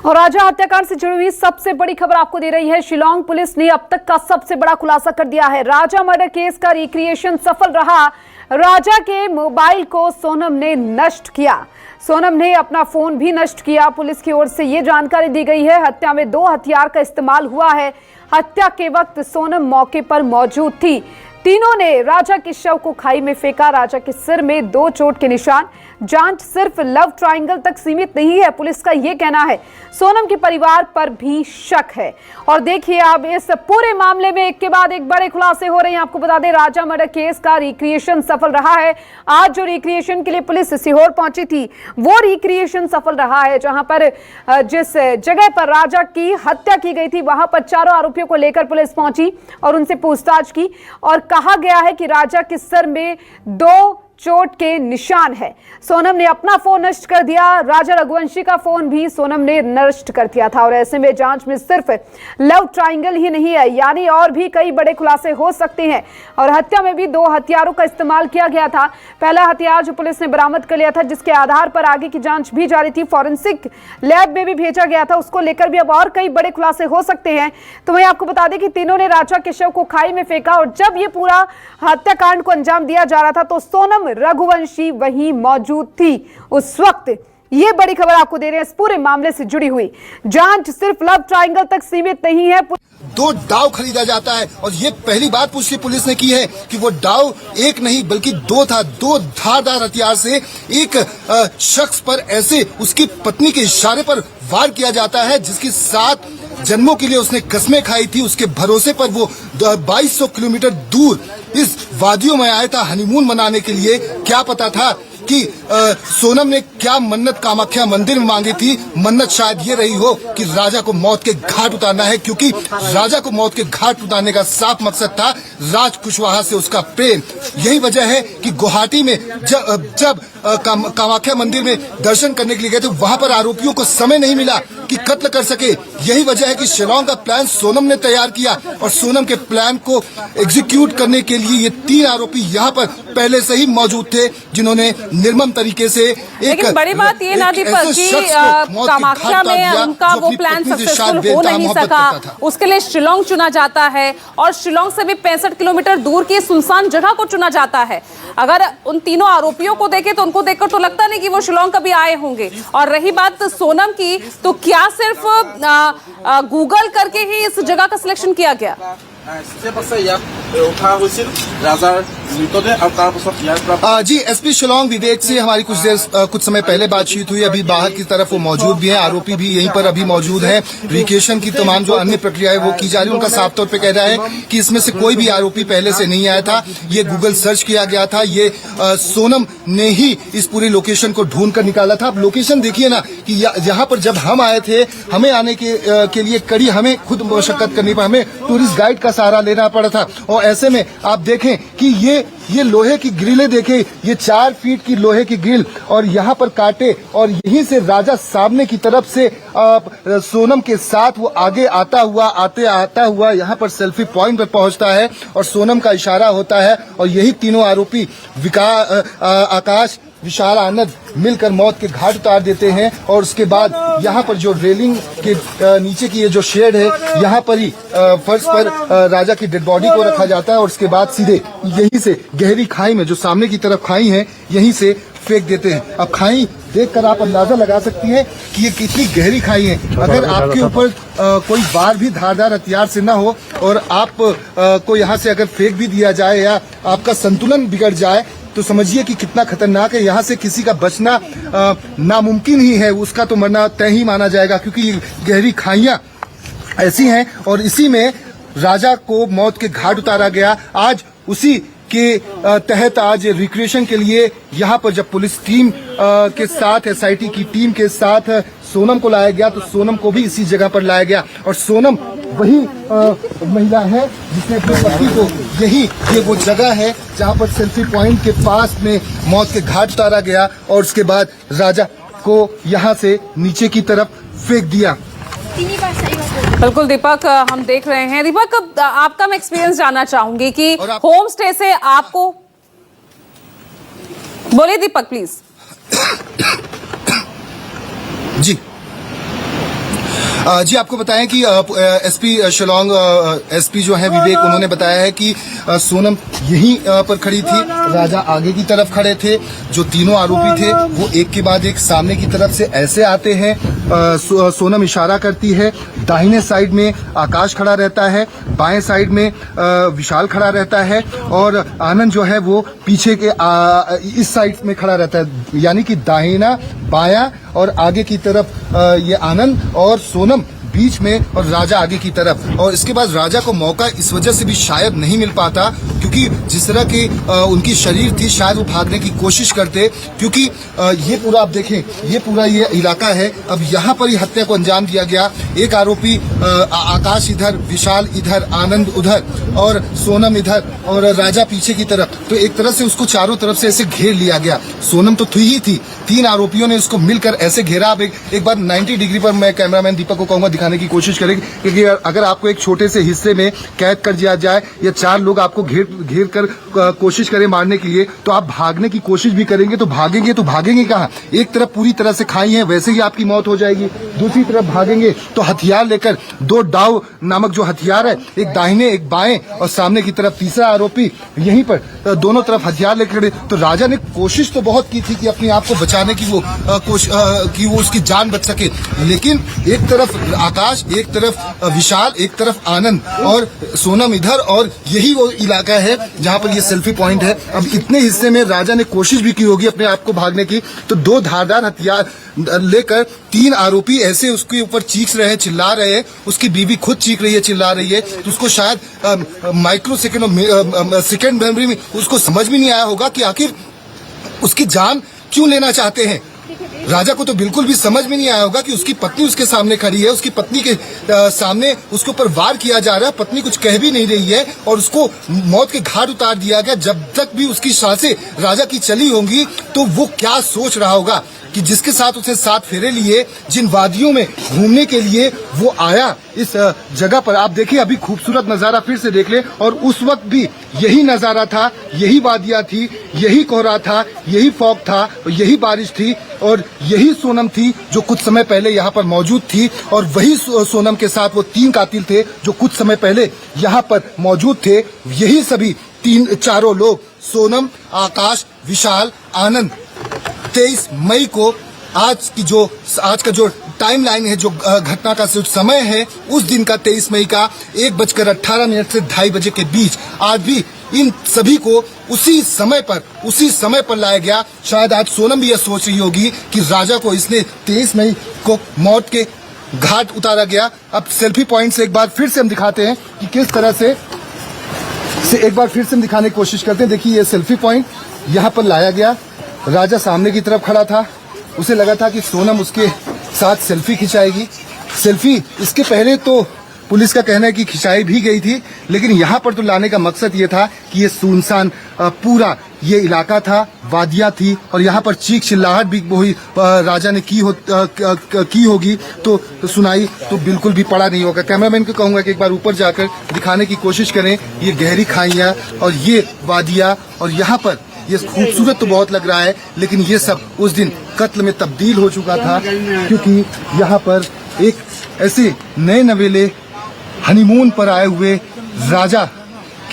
और राजा हत्याकांड से जुड़ी हुई सबसे बड़ी खबर आपको दे रही है। शिलांग पुलिस ने अब तक का सबसे बड़ा खुलासा कर दिया है। राजा मर्डर केस का रिक्रिएशन सफल रहा। राजा के मोबाइल को सोनम ने नष्ट किया। सोनम ने अपना फोन भी नष्ट किया। पुलिस की ओर से यह जानकारी दी गई है। हत्या में 2 हथियार का इस्तेमाल हुआ है। हत्या के वक्त सोनम मौके पर मौजूद थी। तीनों ने राजा के शव को खाई में फेंका। राजा के सिर में 2 चोट के निशान। जांच सिर्फ लव ट्रायंगल तक सीमित नहीं है, पुलिस का यह कहना है। सोनम के परिवार पर भी शक है। और देखिए अब इस पूरे मामले में एक के बाद एक बड़े खुलासे हो रहे हैं। आपको बता दें, राजा मर्डर केस का रिक्रिएशन सफल रहा है। आज जो रिक्रिएशन के लिए पुलिस सीहोर पहुंची थी, वो रिक्रिएशन सफल रहा है। जहां पर जिस जगह पर राजा की हत्या की गई थी, वहां पर चारों आरोपियों को लेकर पुलिस पहुंची और उनसे पूछताछ की। और कहा गया है कि राजा के सर में 2 चोट के निशान है। सोनम ने अपना फोन नष्ट कर दिया। राजा रघुवंशी का फोन भी सोनम ने नष्ट कर दिया था। और ऐसे में जांच में सिर्फ लव ट्रायंगल ही नहीं है, यानी और भी कई बड़े खुलासे हो सकते हैं। और हत्या में भी 2 हथियारों का इस्तेमाल किया गया था। पहला हथियार जो पुलिस ने बरामद कर लिया था, जिसके आधार पर आगे की जांच भी जारी थी, फॉरेंसिक लैब में भी भेजा गया था। उसको लेकर भी अब और कई बड़े खुलासे हो सकते हैं। तो वहीं आपको बता दें कि तीनों ने राजा के शव को खाई में फेंका। और जब ये पूरा हत्याकांड को अंजाम दिया जा रहा था, तो सोनम रघुवंशी वहीं मौजूद थी उस वक्त। ये बड़ी खबर आपको दे रहे हैं इस पूरे मामले से जुड़ी हुई। जांच सिर्फ लव ट्रायंगल तक सीमित नहीं है। 2 डाव खरीदा जाता है और ये पहली बार पुलिस ने की है कि वो डाव एक नहीं बल्कि 2 था। 2 धारदार हथियार से एक शख्स पर ऐसे उसकी पत्नी के इशारे पर वार किया जाता है, जिसकी 7 जन्मों के लिए उसने कस्में खाई थी। उसके भरोसे पर वो 2200 किलोमीटर दूर इस वादियों में आया था हनीमून मनाने के लिए। क्या पता था कि सोनम ने क्या मन्नत कामाख्या मंदिर में मांगी थी। मन्नत शायद ये रही हो कि राजा को मौत के घाट उतारना है, क्योंकि राजा को मौत के घाट उतारने का साफ मकसद था राज कुशवाहा से उसका प्रेम। यही वजह है कि गुवाहाटी में जब कामाख्या मंदिर में दर्शन करने के लिए गए थे, वहां पर आरोपियों को समय नहीं मिला कि कत्ल कर सके। यही वजह है कि शिलांग का प्लान सोनम ने तैयार किया और सोनम के प्लान को एग्जीक्यूट करने के लिए ये 3 आरोपी यहाँ पर पहले से ही मौजूद थे, जिन्होंने निर्मम तरीके से एक बड़ी बात ये ना दीपक कि कामाख्या में उनका वो प्लान सक्सेसफुल हो नहीं सका। उसके लिए शिलांग चुना जाता है और शिलांग से भी 65 किलोमीटर दूर की सुनसान जगह को चुना जाता है। अगर उन तीनों आरोपियों को देखें तो उनको देखकर तो लगता नहीं कि वो शिलांग कभी आए होंगे। और रही बात सोनम की, तो क्या सिर्फ गूगल करके ही इस जगह का सिलेक्शन किया गया? जी, एसपी शिलांग विवेक से हमारी कुछ समय पहले बातचीत हुई। अभी बाहर की तरफ वो मौजूद भी हैं, आरोपी भी यहीं पर अभी मौजूद हैं। रिकेशन की तमाम जो अन्य प्रक्रिया है वो की जा रही है। उनका साफ तौर पे कह रहा है कि इसमें से कोई भी आरोपी पहले से नहीं आया था। ये गूगल सर्च किया गया था। ये सोनम ने ही इस पूरी लोकेशन को ढूंढ कर निकाला था। आप लोकेशन देखिए ना कि यहाँ पर जब हम आए थे, हमें आने के लिए कड़ी हमें खुद मशक्कत करनी पड़ी। हमें टूरिस्ट गाइड का सहारा लेना पड़ा था। और ऐसे में आप देखें कि ये लोहे की ग्रिलें देखें, ये 4 फीट की लोहे की ग्रिल और यहाँ पर काटे। और यहीं से राजा सामने की तरफ से सोनम के साथ वो आगे आता हुआ यहाँ पर सेल्फी पॉइंट पर पहुंचता है और सोनम का इशारा होता है। और यही तीनों आरोपी आकाश, विशाल, आनंद मिलकर मौत के घाट उतार देते हैं। और उसके बाद यहाँ पर जो रेलिंग के नीचे की ये जो शेड है, यहाँ पर ही फर्श पर राजा की डेड बॉडी को रखा जाता है। और उसके बाद सीधे यहीं से गहरी खाई में, जो सामने की तरफ खाई है, यहीं से फेंक देते हैं। अब खाई देखकर आप अंदाजा लगा सकती हैं कि ये कितनी गहरी खाई है। अगर आपके ऊपर कोई वार भी धारदार हथियार से ना हो और आप को यहाँ से अगर फेंक भी दिया जाए या आपका संतुलन बिगड़ जाए, तो समझिए कि कितना खतरनाक है। यहाँ से किसी का बचना नामुमकिन ही है, उसका तो मरना तय ही माना जाएगा, क्योंकि ये गहरी खाइयां ऐसी हैं। और इसी में राजा को मौत के घाट उतारा गया। आज उसी के तहत आज रिक्रिएशन के लिए यहाँ पर जब पुलिस टीम के साथ, SIT की टीम के साथ सोनम को लाया गया, तो सोनम को भी इसी जगह पर लाया गया। और सोनम वही महिला है जिसने अपने पति को, ये वो जगह है जहाँ पर सेल्फी पॉइंट के पास में मौत के घाट उतारा गया। और उसके बाद राजा को यहाँ से नीचे की तरफ फेंक दिया। बिल्कुल दीपक, हम देख रहे हैं। दीपक, आपका मैं एक्सपीरियंस जानना चाहूंगी कि होम स्टे से आपको, बोलिए दीपक प्लीज। जी, जी आपको बताएं कि एसपी शिलोंग एसपी जो है विवेक, उन्होंने बताया है कि सोनम यहीं पर खड़ी थी, राजा आगे की तरफ खड़े थे। जो तीनों आरोपी थे वो एक के बाद एक सामने की तरफ से ऐसे आते हैं। सोनम इशारा करती है, दाहिने साइड में आकाश खड़ा रहता है, बाएं साइड में विशाल खड़ा रहता है और आनंद जो है वो पीछे के इस साइड में खड़ा रहता है। यानी कि दाहिना बायां और आगे की तरफ ये आनंद और सोनम बीच में और राजा आगे की तरफ। और इसके बाद राजा को मौका इस वजह से भी शायद नहीं मिल पाता क्योंकि जिस तरह की उनकी शरीर थी, शायद वो भागने की कोशिश करते, क्योंकि ये पूरा आप देखें, ये पूरा ये इलाका है। अब यहाँ पर ही हत्या को अंजाम दिया गया। एक आरोपी आकाश इधर, विशाल इधर, आनंद उधर और सोनम इधर और राजा पीछे की तरफ। तो एक तरह से उसको चारों तरफ से ऐसे घेर लिया गया। सोनम तो थी ही थी, तीन आरोपियों ने उसको मिलकर ऐसे घेरा। अब एक बार 90 डिग्री पर मैं कैमरामैन दीपक को कहूंगा दिखाने की कोशिश करेंगे, क्योंकि अगर आपको एक छोटे से हिस्से में कैद कर दिया जाए या चार लोग आपको घेर कर कोशिश करें मारने के लिए, तो आप भागने की कोशिश भी करेंगे तो भागेंगे कहाँ? एक तरफ पूरी तरह से खाई है, वैसे ही आपकी मौत हो जाएगी। दूसरी तरफ भागेंगे तो हथियार लेकर, दो डाव नामक जो हथियार है, एक दाहिने एक बाएं और सामने की तरफ तीसरा आरोपी यहीं पर दोनों तरफ हथियार लेकर। तो राजा ने कोशिश तो बहुत की थी कि अपने आप को बचाने की वो उसकी जान बच सके, लेकिन एक तरफ आकाश, एक तरफ विशाल, एक तरफ आनंद और सोनम इधर, और यही वो इलाका है जहां पर ये सेल्फी पॉइंट है। अब इतने हिस्से में राजा ने कोशिश भी की होगी अपने आप को भागने की, तो दो धारदार हथियार लेकर तीन आरोपी ऐसे उसके ऊपर चीख रहे हैं, चिल्ला रहे हैं। उसकी बीवी खुद चीख रही है, चिल्ला रही है। तो उसको शायद माइक्रो सेकेंड और सेकेंड मेमोरी में उसको समझ भी नहीं आया होगा कि आखिर उसकी जान क्यों लेना चाहते हैं। राजा को तो बिल्कुल भी समझ में नहीं आया होगा कि उसकी पत्नी उसके सामने खड़ी है, उसकी पत्नी के सामने उसके ऊपर वार किया जा रहा है, पत्नी कुछ कह भी नहीं रही है और उसको मौत के घाट उतार दिया गया। जब तक भी उसकी सांसें राजा की चली होंगी तो वो क्या सोच रहा होगा कि जिसके साथ उसने 7 फेरे लिए, जिन वादियों में घूमने के लिए वो आया इस जगह पर। आप देखिए, अभी खूबसूरत नजारा फिर से देख ले, और उस वक्त भी यही नजारा था, यही वादियां थी, यही कोहरा था, यही फॉग था, यही बारिश थी और यही सोनम थी जो कुछ समय पहले यहाँ पर मौजूद थी। और वही सोनम के साथ वो 3 कातिल थे जो कुछ समय पहले यहाँ पर मौजूद थे। यही सभी चारों लोग, सोनम, आकाश, विशाल, आनंद, 23 मई को आज का जो टाइमलाइन है, जो घटना का जो समय है, उस दिन का 23 मई का 1:18 से 2:30 बजे के बीच आज भी इन सभी को उसी समय पर लाया गया। शायद आज सोनम भी यह सोच रही होगी कि राजा को इसने 23 मई को मौत के घाट उतारा गया। अब सेल्फी पॉइंट से एक बार फिर से हम दिखाते हैं कि किस तरह से एक बार फिर से हम दिखाने की कोशिश करते हैं। देखिए, ये सेल्फी पॉइंट यहाँ पर लाया गया। राजा सामने की तरफ खड़ा था, उसे लगा था कि सोनम उसके साथ सेल्फी खिंचाएगी। सेल्फी इसके पहले तो पुलिस का कहना है कि खिंचाई भी गई थी, लेकिन यहाँ पर तो लाने का मकसद ये था कि ये सुनसान पूरा ये इलाका था, वादियाँ थी और यहाँ पर चीख चिल्लाहट भी वही राजा ने की होगी तो सुनाई तो बिल्कुल भी पड़ा नहीं होगा। कैमरामैन को कहूँगा कि एक बार ऊपर जाकर दिखाने की कोशिश करें ये गहरी खाइयाँ और ये वादियाँ, और यहाँ पर ये खूबसूरत तो बहुत लग रहा है, लेकिन ये सब उस दिन कत्ल में तब्दील हो चुका था, क्योंकि यहाँ पर एक ऐसे नए नवेले हनीमून पर आए हुए राजा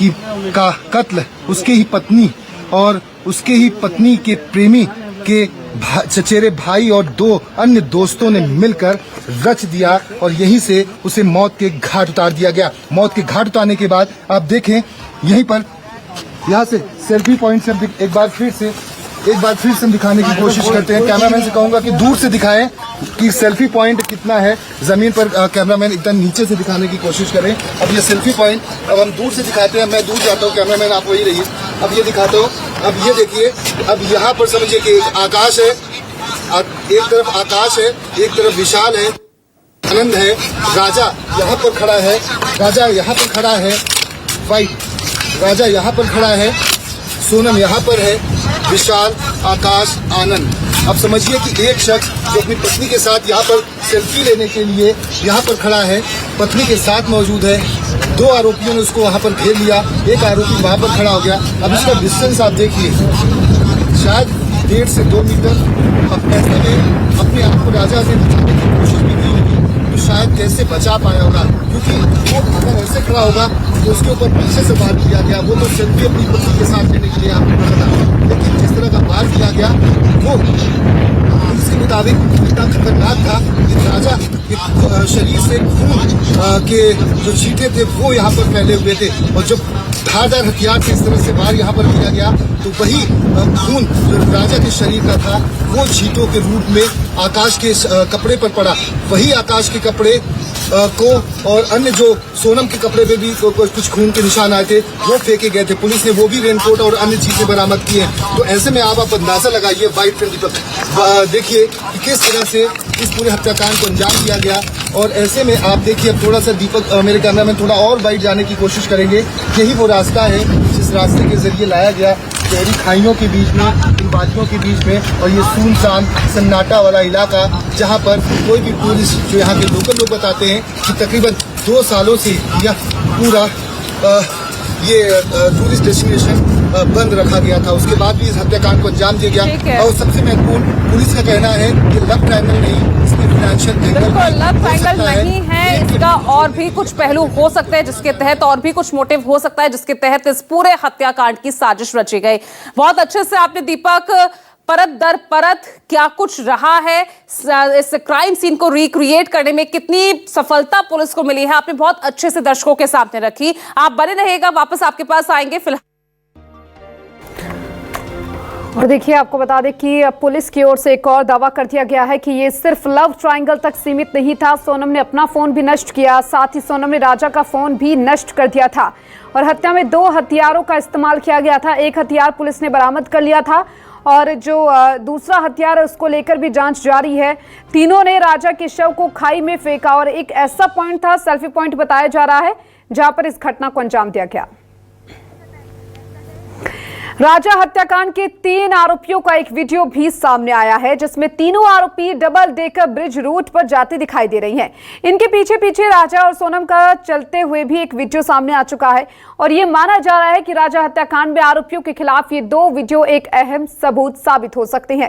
का कत्ल उसके ही पत्नी और उसके ही पत्नी के प्रेमी के चचेरे भाई और 2 अन्य दोस्तों ने मिलकर रच दिया और यहीं से उसे मौत के घाट उतार दिया गया। मौत के घाट उतारने के बाद आप देखें यहीं पर, यहाँ से सेल्फी पॉइंट से एक बार फिर से हम दिखाने की कोशिश करते हैं। कैमरामैन से कहूंगा कि दूर से दिखाएं कि सेल्फी पॉइंट कितना है। जमीन पर कैमरामैन एकदम नीचे से दिखाने की कोशिश करें। अब ये सेल्फी पॉइंट अब हम दूर से दिखाते हैं। मैं दूर जाता हूँ, कैमरामैन आप वही रहिए। अब ये दिखाता हूँ। अब ये देखिए, अब यहाँ पर समझिए कि आकाश है, एक तरफ आकाश है, एक तरफ विशाल है, आनंद है, राजा यहाँ पर खड़ा है, राजा यहाँ पर खड़ा है, राजा यहाँ पर खड़ा है, सोनम यहाँ पर है, विशाल, आकाश, आनंद। अब समझिए कि एक शख्स जो अपनी पत्नी के साथ यहाँ पर सेल्फी लेने के लिए यहाँ पर खड़ा है, पत्नी के साथ मौजूद है। 2 आरोपियों ने उसको वहाँ पर घेर लिया, एक आरोपी वहाँ पर खड़ा हो गया। अब इसका डिस्टेंस आप देखिए, शायद 1.5 से 2 मीटर। अब ऐसे में अपने आप को राजा से बचाने की कोशिश भी की होगी, तो शायद कैसे बचा पाया होगा, क्योंकि वो अगर ऐसे खड़ा होगा तो उसके ऊपर पीछे से वार किया गया। वो तो सेल्फी अपनी पत्नी के साथ लेने के लिए यहाँ पे खड़ा था, लेकिन जिस तरह का वार किया गया वो पुलिस के मुताबिक इतना खतरनाक था कि राजा के शरीर से खून के जो छींटे थे वो यहाँ पर फैले हुए थे, और जब धारदार हथियार से इस तरह से वार यहाँ पर किया गया तो वही खून जो राजा के शरीर का था वो छींटों के रूप में आकाश के कपड़े पर पड़ा। वही आकाश के कपड़े को और अन्य जो सोनम के कपड़े पे भी कुछ खून के निशान आए थे वो फेंके गए थे। पुलिस ने वो भी रेनकोट और अन्य चीजें बरामद की हैं। तो ऐसे में आप अंदाजा लगाइए वाइट फिल्म दीपक, देखिए कि किस तरह से इस पूरे हत्याकांड को अंजाम दिया गया। और ऐसे में आप देखिए, अब थोड़ा सा दीपक मेरे कैमरामैन थोड़ा और वाइट जाने की कोशिश करेंगे। यही वो रास्ता है जिस रास्ते के जरिए लाया गया गहरी खाइयों के बीच में, इन वादियों के बीच में, और ये सुनसान सन्नाटा वाला इलाका जहाँ पर कोई भी टूरिस्ट, जो यहाँ के लोकल लोग बताते हैं कि तकरीबन 2 सालों से यह पूरा ये टूरिस्ट डेस्टिनेशन बंद रखा गया था। उसके बाद भी इस हत्याकांड को अंजाम दिया गया। और सबसे महत्वपूर्ण पुलिस का कहना है कि लव ट्रायंगल नहीं, इसमें फाइनेंशियल बिल्कुल लव ट्रायंगल नहीं है, इसका और भी कुछ पहलू हो सकते हैं जिसके तहत और भी कुछ मोटिव हो सकता है जिसके तहत इस पूरे हत्याकांड की साजिश रची गई। बहुत अच्छे से आपने दीपक परत दर परत क्या कुछ रहा है, इस क्राइम सीन को रिक्रिएट करने में कितनी सफलता पुलिस को मिली है, आपने बहुत अच्छे से दर्शकों के सामने रखी। आप बने रहिएगा, वापस आपके पास आएंगे। फिलहाल और देखिए, आपको बता दें कि पुलिस की ओर से एक और दावा कर दिया गया है कि ये सिर्फ लव ट्रायंगल तक सीमित नहीं था। सोनम ने अपना फोन भी नष्ट किया, साथ ही सोनम ने राजा का फोन भी नष्ट कर दिया था। और हत्या में 2 हथियारों का इस्तेमाल किया गया था। एक हथियार पुलिस ने बरामद कर लिया था और जो दूसरा हथियार है उसको लेकर भी जांच जारी है। तीनों ने राजा के शव को खाई में फेंका और एक ऐसा पॉइंट था, सेल्फी पॉइंट बताया जा रहा है, जहां पर इस घटना को अंजाम दिया गया। राजा हत्याकांड के 3 आरोपियों का एक वीडियो भी सामने आया है, जिसमें तीनों आरोपी डबल डेकर ब्रिज रूट पर जाते दिखाई दे रही हैं। इनके पीछे पीछे राजा और सोनम का चलते हुए भी एक वीडियो सामने आ चुका है और ये माना जा रहा है कि राजा हत्याकांड में आरोपियों के खिलाफ ये 2 वीडियो एक अहम सबूत साबित हो सकते हैं।